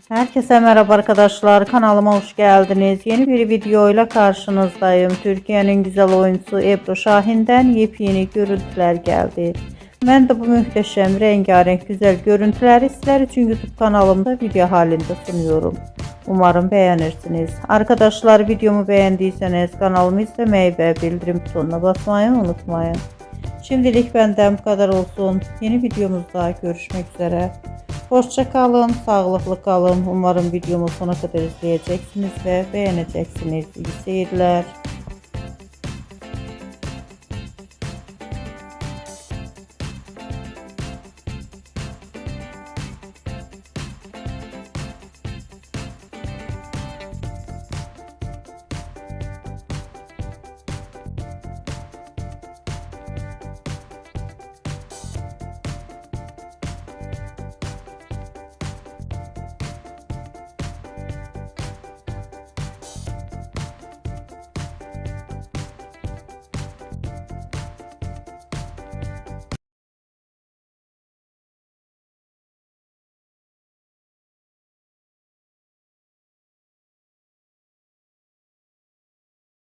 Herkese merhaba arkadaşlar, kanalıma hoş geldiniz. Yeni bir videoyla karşınızdayım. Türkiye'nin güzel oyuncusu Ebru Şahin'den yepyeni görüntüler geldi. Ben de bu muhteşem rengarenk güzel görüntüleri sizler için YouTube kanalımda video halinde sunuyorum. Umarım beğenirsiniz. Arkadaşlar, videomu beğendiyseniz kanalımı izlemeyi ve bildirim butonuna basmayı unutmayın. Şimdilik benden bu kadar olsun. Yeni videomuzda görüşmek üzere. Hoşça kalın, sağlıklı kalın. Umarım videomu sona kadar izleyeceksiniz ve beğeneceksiniz. İyi seyirler.